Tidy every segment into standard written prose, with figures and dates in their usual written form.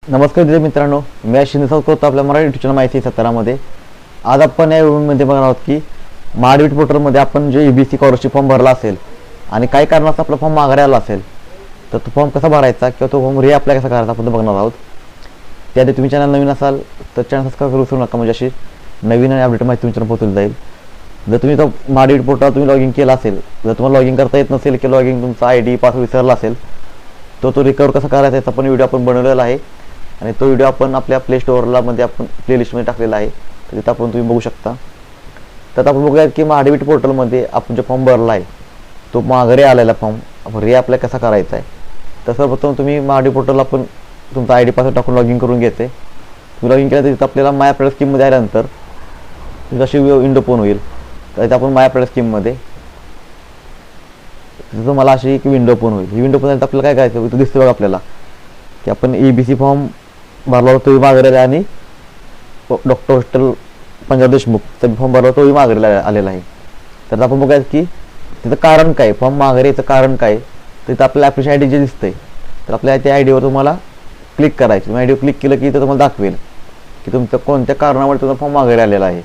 नमस्कार मित्रांनो, मी शिंदे करतो आपल्या मराठी युट्यूब चॅनल माहिती सत्तारामध्ये. आज आपण या व्हिडिओमध्ये बघणार आहोत की महाडीबीटी पोर्टलमध्ये आपण जे EBC स्कॉलरशिप फॉर्म भरला असेल आणि काही कारणास्तव आपला फॉर्म माघारी आला असेल तर तो फॉर्म कसा भरायचा किंवा तो फॉर्म रिअप्लाय कसा करायचा आपण बघणार आहोत. त्याआधी तुम्ही चॅनल नवीन असाल तर चॅनल सबस्क्राईब करू विसरू नका, म्हणजे अशी नवीन आणि अपडेट माहिती तुमच्यापर्यंत पोहोचली जाईल. जर तुम्ही तो महाडीबीटी पोर्टल तुम्ही लॉगिन केला असेल, जर तुम्हाला लॉगिन करता येत नसेल किंवा लॉगिन तुमचा ID पासवर्ड विसरला असेल तर तो रिकवर कसा करायचा याचा पण व्हिडिओ आपण बनवलेला आहे आणि तो व्हिडिओ आपण आपल्या प्ले स्टोअरला मध्ये आपण प्लेलिस्टमध्ये टाकलेला आहे, तर तिथं आपण तुम्ही बघू शकता. तर आपण बघूयात की महाडीबीटी पोर्टलमध्ये आपण जो फॉर्म भरला आहे तो माघारी आलेला फॉर्म आपण रिअप्लाय कसा करायचा आहे. तर सर्वप्रथम तुम्ही महाडीबीटी पोर्टल आपण तुमचा ID पासवर्ड टाकून लॉगिन करून घ्यायचे. तुम्ही लॉगिन केलं तर तिथं आपल्याला माय अपडेट स्कीममध्ये आल्यानंतर अशी विंडो ओपन होईल. तर इथं आपण माय अपडेट स्कीममध्ये तिथं मला अशी एक विंडो ओपन होईल. ही विंडो ओपन झाली तर आपल्याला काय करायचं इथं दिसतं बघा आपल्याला की आपण EBC फॉर्म भरला होता तोही माघारी आणि डॉक्टर हॉस्टेल पंजाब देशमुखचा फॉर्म भरला तोही माघारी आलेला आहे. तर आपण बघूया की तिथं कारण काय, फॉर्म माघारी याचं कारण काय. तर तिथं आपल्या ॲप्लिकेशन ID जे दिसतंय तर आपल्या त्या ID वर तुम्हाला क्लिक करायचं. तुम्ही ID वर क्लिक केलं की इथं तुम्हाला दाखवेल की तुमचं कोणत्या कारणामुळे तुमचा फॉर्म माघारी आलेला आहे.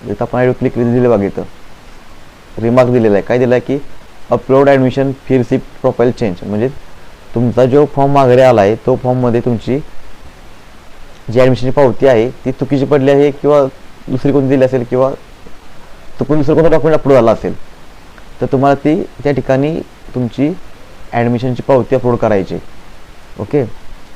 इथं आपण ID वर क्लिक दिले बघा, इथं रिमार्क दिलेला आहे. काय दिलं आहे की upload admission fee receipt profile change, म्हणजे तुमचा जो फॉर्म माघारी आला आहे तो फॉर्ममध्ये तुमची जी ॲडमिशनची पावती आहे ती चुकीची पडली आहे किंवा दुसरी कोणती दिली असेल किंवा चुकून दुसरं कोणतं डॉक्युमेंट अपलोड झाला असेल तर तुम्हाला ती त्या ठिकाणी तुमची ॲडमिशनची पावती अपलोड करायची. ओके,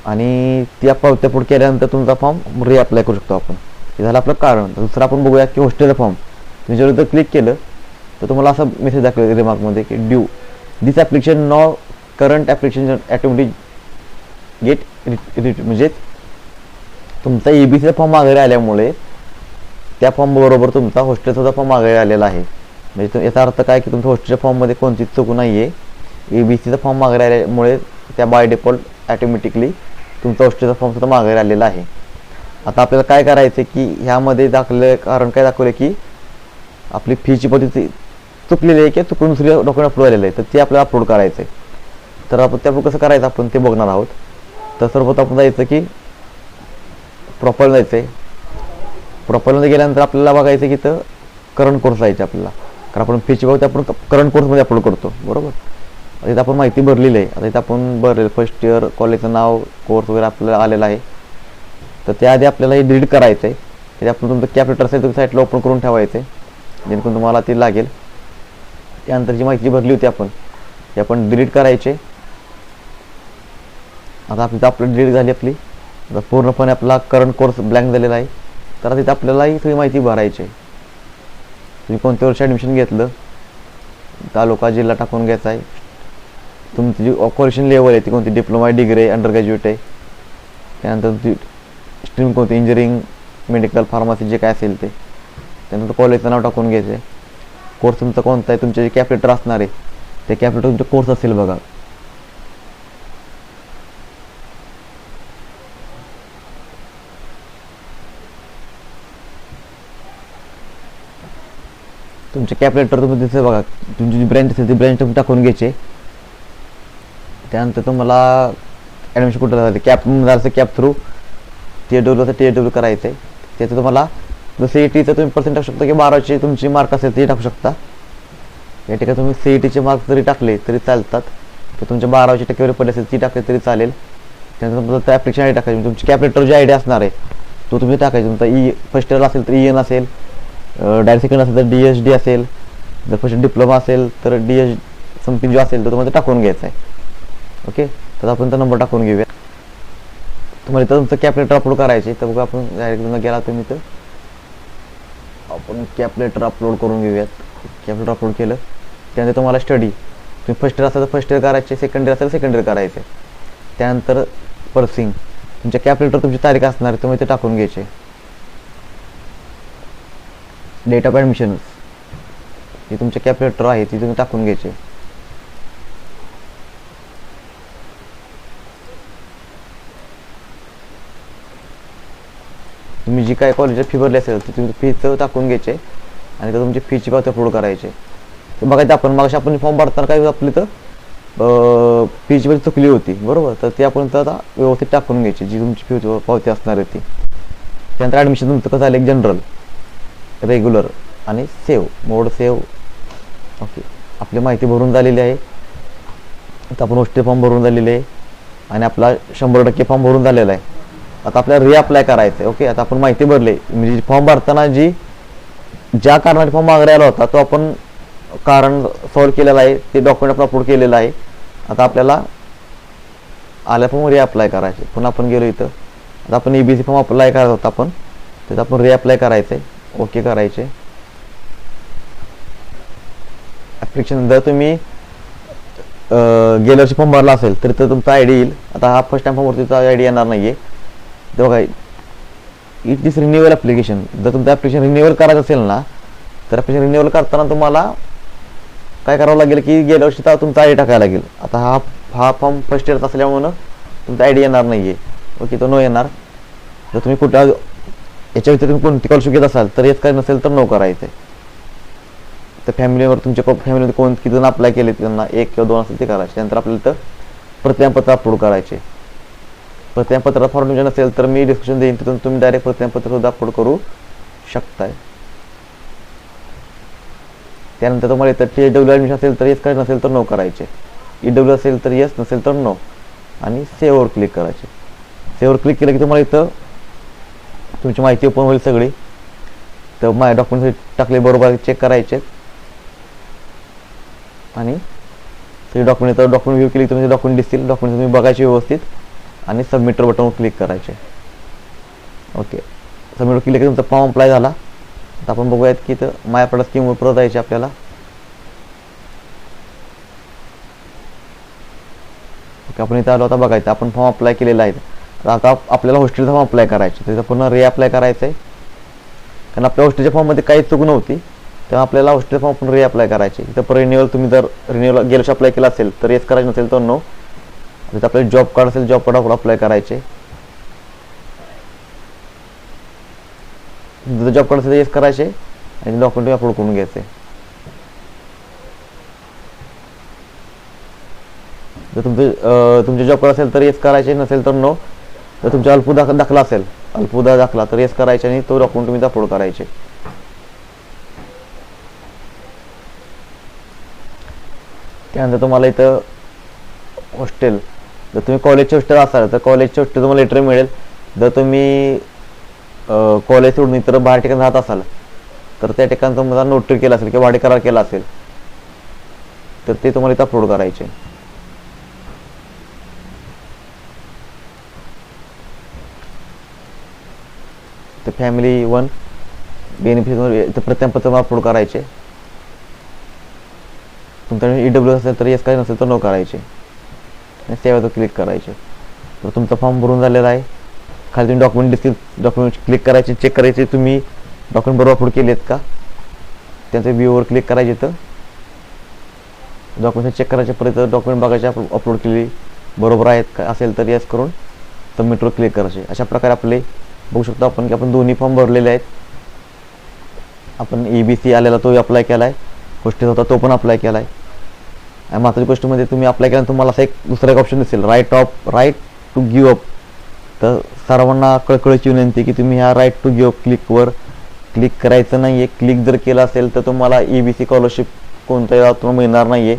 आणि ती पावती अपलोड केल्यानंतर तुमचा फॉर्म रिअप्लाय करू शकतो आपण. हे झालं आपलं कारण. दुसरं आपण बघूया की हॉस्टेलचा फॉर्म तुम्ही जर इथं क्लिक केलं तर तुम्हाला असा मेसेज दाखवेल रिमार्कमध्ये की due this application no current application automatic get, म्हणजे तुमचा EBCचा फॉर्म माघारी आल्यामुळे त्या फॉर्म बरोबर तुमचा हॉस्टेलचा फॉर्म माघारी आलेला आहे. म्हणजे याचा अर्थ काय की तुमच्या हॉस्टेलच्या फॉर्ममध्ये कोणतीच चूक नाही आहे. EBCचा फॉर्म माघारी आल्यामुळे त्या बाय डिफॉल्ट ॲटोमॅटिकली तुमचा हॉस्टेलचा फॉर्म सुद्धा माघारी आलेला आहे. आता आपल्याला काय करायचं की ह्यामध्ये दाखवले कारण काय दाखवले की आपली फीची पद्धती चुकलेली आहे किंवा चुकून दुसरी डॉक्युमेंट अपलोड आलेलं आहे तर ते आपल्याला अपलोड करायचं आहे. तर आपण ते कसं करायचं आपण ते बघणार आहोत. तर सर्वप्रथम आपण जायचं की प्रोफाईल जायचं आहे. प्रोफाईलमध्ये गेल्यानंतर आपल्याला बघायचं की इथं करंट कोर्स जायचं आपल्याला, कारण आपण फीची पावती आपण करंट कोर्समध्ये अपलोड करतो बरोबर. इथं आपण माहिती भरलेली आहे. आता इथं आपण भरलेलं फर्स्ट इयर कॉलेजचं नाव कोर्स वगैरे आपल्याला आलेलं आहे. तर त्याआधी आपल्याला हे डिलीट करायचं आहे. ते आपण तुमचं कॅपिटल असेल तुम्ही साईटला ओपन करून ठेवायचं आहे जेणेकरून तुम्हाला ते लागेल. त्यानंतर जी माहिती भरली होती आपण ते आपण डिलीट करायचे. आता आपली डिलीट झाली आपली. आता पूर्णपणे आपला करंट कोर्स ब्लँक झालेला आहे. तर तिथं आपल्याला ही सगळी माहिती भरायची आहे. तुम्ही कोणत्या वर्षी ॲडमिशन घेतलं, तालुका जिल्हा टाकून घ्यायचा आहे. तुमची जी ऑक्युपेशन लेवल आहे ती कोणती, डिप्लोमा डिग्री आहे, अंडर ग्रॅज्युएट आहे. त्यानंतर तुमची स्ट्रीम कोणती, इंजिनिअरिंग मेडिकल फार्मसी जे काय असेल ते. त्यानंतर कॉलेजचं नाव टाकून घ्यायचं आहे. कोर्स तुमचा कोणता आहे, तुमचे जे कॅपिटर असणार आहे ते कॅपिटर तुमचा कोर्स असेल बघा. तुमचे कॅपिटर तुम्ही तिथे बघा, तुमची जी ब्रँच असेल ती ब्रँच तुम्ही टाकून घ्यायचे. त्यानंतर तुम्हाला ॲडमिशन कुठं झालं कॅप झालं कॅप थ्रू TW करायचं आहे. त्याचं तुम्हाला जसं CETचं तुम्ही पर्सेंट टाकू शकता की 12चे तुमची मार्क असेल ते टाकू शकता. या ठिकाणी तुम्ही CETचे मार्क्स जरी टाकले तरी चालतात की तुमच्या 12ची टक्केवारी पडली असेल ती टाकले तरी चालेल. त्यानंतर तुमचं त्या ॲप्लिकेशन ID टाकायची. तुमची कॅपिटर जी ID असणार आहे तो तुम्ही टाकायचा. तुमचा फर्स्ट इयर असेल तर EN असेल, डायरेक्ट सेकंड असेल तर DSD असेल, जर फर्स्ट डिप्लोमा असेल तर DS समथिंग जो असेल तो तुम्हाला टाकून घ्यायचा आहे. ओके, तर आपण तो नंबर टाकून घेऊया. तुम्हाला इथं तुमचं कॅल्क्युलेटर अपलोड करायचे. तर बघा आपण डायरेक्ट गेला तुम्ही तर आपण कॅल्क्युलेटर अपलोड करून घेऊयात. कॅल्क्युलेटर अपलोड केलं त्यानंतर तुम्हाला स्टडी तुम्ही फर्स्ट इयर असेल तर फर्स्ट इयर करायचे, सेकंड इयर असेल सेकंड इयर करायचे. त्यानंतर पर्सिंग तुमच्या कॅल्क्युलेटर तुमची तारीख असणार तुम्ही ते टाकून घ्यायचे. डेट ऑफ ॲडमिशन ही तुमच्या कॅल्क्युलेटर आहे ती तुम्ही टाकून घ्यायचे. तुम्ही जी काय कॉलेजची फी भरली असेल ती तुम्ही फीचं टाकून घ्यायचे आणि तर तुमची फीची पावती अपलोड करायचे. तर बघायचं आपण फॉर्म भरताना काय आपली तर फीची चुकली होती बरोबर, तर ती आपण आता व्यवस्थित टाकून घ्यायची, जी तुमची फी पावती असणार आहे ती. त्यानंतर ॲडमिशन तुमचं कसं झालं, एक जनरल, रेग्युलर आणि सेव्ह, मोड सेव्ह. ओके, आपली माहिती भरून झालेली आहे. आता आपण हॉस्टेल फॉर्म भरून झालेले आहे आणि आपला 100% फॉर्म भरून झालेला आहे. आता आपल्याला रिअप्लाय करायचं आहे. ओके, आता आपण माहिती भरली, म्हणजे फॉर्म भरताना ज्या कारणाने फॉर्म मागण्यात आला होता तो आपण कारण सॉल्व्ह केलेलं आहे, ते डॉक्युमेंट आपण अपलोड केलेलं आहे. आता आपल्याला आल्या फॉर्म रिअप्लाय करायचे. पुन्हा आपण गेलो इथं, आता आपण EBC फॉर्म अप्लाय करायचा होता आपण, त्याचं आपण रिअप्लाय करायचं आहे. ओके करायचे. ॲप्लिकेशन जर तुम्ही गेल्या वर्षी फॉर्म भरला असेल तर तुमचा ID येईल. आता हा फर्स्ट टाइम फॉर्मवरती तुमचा ID येणार नाही आहे. तेव्हा काय, इट दिस रिन्युअल ॲप्लिकेशन. जर तुमचं ॲप्लिकेशन रिन्युअल करायचं असेल ना, तर ॲप्लिकेशन रिन्युअल करताना तुम्हाला काय करावं लागेल की गेल्या वर्षी तुमचा ID टाकायला लागेल. आता हा फॉर्म फर्स्ट इयरचा असल्यामुळं तुमचा ID येणार नाही आहे. ओके, तो नो येणार. जर तुम्ही कुठं याच्या व्यतिरिक्त तुम्ही कोणती स्कॉलरशिप घेत असाल तर येत काही नसेल तर नो करायचं आहे. तर फॅमिलीवर तुमच्या फॅमिलीमध्ये किती जण अप्लाय केले त्यांना 1 किंवा 2 असेल ते करायचे. त्यानंतर आपल्याला तर प्रतिज्ञापत्र अपलोड करायचे. प्रतिज्ञापत्र फॉर्म तुमच्या नसेल तर मी डिस्क्रिप्शन देईन, तिथून तुम्ही डायरेक्ट प्रतिज्ञापत्र सुद्धा अपलोड करू शकताय. त्यानंतर तुम्हाला इथं TW ॲडमिशन असेल तर येस करायचं, नसेल तर नो करायचे. EW असेल तर येस, नसेल तर नो, आणि सेव्हवर क्लिक करायचे. सेव्हवर क्लिक केलं की तुम्हाला इथं तुमची माहिती ओपन होईल सगळी. तर माझे डॉक्युमेंट्स टाकले बरोबर चेक करायचे आणि ते डॉक्युमेंट व्ह्यू केली तुम्ही डॉक्युमेंट दिसतील. डॉक्युमेंट तुम्ही बघायचे व्यवस्थित आणि सबमिटर बटनवर क्लिक करायचे. ओके, सबमिटवर क्लिक केलं तुमचा फॉर्म अप्लाय झाला. आता आपण बघूयात की इथं माय प्रॉडक्ट स्कीमवर परत जायचे आपल्याला. ओके, आपण इथं आलो. आता बघायचं आपण फॉर्म अप्लाय केलेला आहे. आता आपल्याला हॉस्टेलचा फॉर्म अप्लाय करायचा, त्याचं पुन्हा रिअप्लाय करायचं आहे. कारण आपल्या हॉस्टेलच्या फॉर्ममध्ये काही चूक नव्हती, तेव्हा आपल्याला हॉस्टेल फॉर्म पण रिअप्लाय करायचे. इथं रिन्युअल तुम्ही जर रिन्युअल गेल्या वर्षी अप्लाय केला असेल तर येस करायचं, नसेल तर नो. तिथं आपल्याला जॉब कार्ड असेल, जॉब कार्ड अप्लाय करायचे. जॉब कार्ड असेल येस करायचे आणि डॉक्युमेंट अपलोड करून घ्यायचे. जर तुमचे जॉब कार्ड असेल तर येस करायचे, नसेल तर नो. जर तुमचा अल्प दाखला असेल, अल्प दाखला, तर येस करायचे आणि तो डॉक्युमेंट तुम्ही अपलोड करायचे. त्यानंतर तुम्हाला इथं हॉस्टेल, जर तुम्ही कॉलेजचे हॉस्टेल असाल तर कॉलेजचे हॉस्टेल तुम्हाला लेटर मिळेल. जर तुम्ही कॉलेज सोडून इतर बाहेर ठिकाणी राहत असाल तर त्या ठिकाणी तुम्हाला नोटरी केला असेल किंवा भाडे करार केला असेल तर ते तुम्हाला इथं अपलोड करायचे. तर फॅमिली 1 बेनिफिट प्रतिज्ञापत्र अपलोड करायचे. तुमच्याकडे EW असेल तर येस काय, नसेल तर नो करायचे आणि सेव्हवर क्लिक करायचे. तर तुमचा फॉर्म भरून झालेला आहे. खाली तुम्ही डॉक्युमेंट दिसतील, डॉक्युमेंट क्लिक करायचे, चेक करायचे तुम्ही डॉक्युमेंट बरोबर अपलोड केलेत का. त्यांच्या व्ह्यूवर क्लिक करायचे. तर डॉक्युमेंट चेक करायचे, परत डॉक्युमेंट बघायचे अपलोड केलेली बरोबर आहेत का, असेल तर येस करून सबमिटवर क्लिक करायचे. अशा प्रकारे आपले बघू शकतो आपण की आपण दोन्ही फॉर्म भरलेले आहेत. आपण EBC आलेला तो अप्लाय केला आहे, हॉस्टेल होता तो पण अप्लाय केला आहे. आणि महत्त्वाची गोष्टमध्ये तुम्ही अप्लाय केल्यानंतर तुम्हाला असं दुसरा एक ऑप्शन दिसेल, राईट टू गिव्ह अप. तर सर्वांना कळकळीची विनंती की तुम्ही ह्या राईट टू गिव्ह अप क्लिकवर क्लिक करायचं नाही आहे. क्लिक जर केलं असेल तर तुम्हाला EBC स्कॉलरशिप कोणत्याही तुम्हाला मिळणार नाही आहे.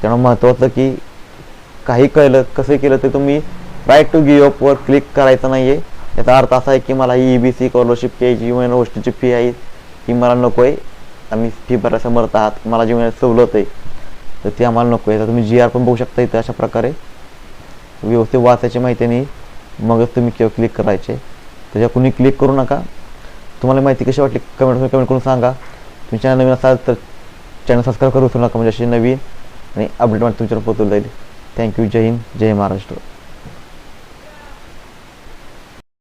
त्यामुळे महत्त्वाचं की काही कळलं कसं केलं ते तुम्ही राईट टू गिव्ह अपवर क्लिक करायचं नाही आहे. याचा अर्थ असा आहे की मला ही EBC स्कॉलरशिप घ्यायची, जी महिना हॉस्टेलची फी आहे ही मला नको आहे, आम्ही फी भरायला समर्थ आहात, मला जी महिन्यात सवलत आहे तर ती आम्हाला नको आहे. तर तुम्ही GR पण बघू शकता इथं. अशा प्रकारे व्यवस्थित वाचायची माहितीने मगच तुम्ही क्लिक करायचे. त्याच्या कुणी क्लिक करू नका. तुम्हाला माहिती कशी वाटली कमेंट करून सांगा. तुम्ही चॅनल नवीन असाल तर चॅनल सबस्क्राईब करू विसरू नका, म्हणजे अशी नवीन आणि अपडेट तुमच्यावर पोहोचवलं जाईल. थँक्यू. जय हिंद, जय महाराष्ट्र.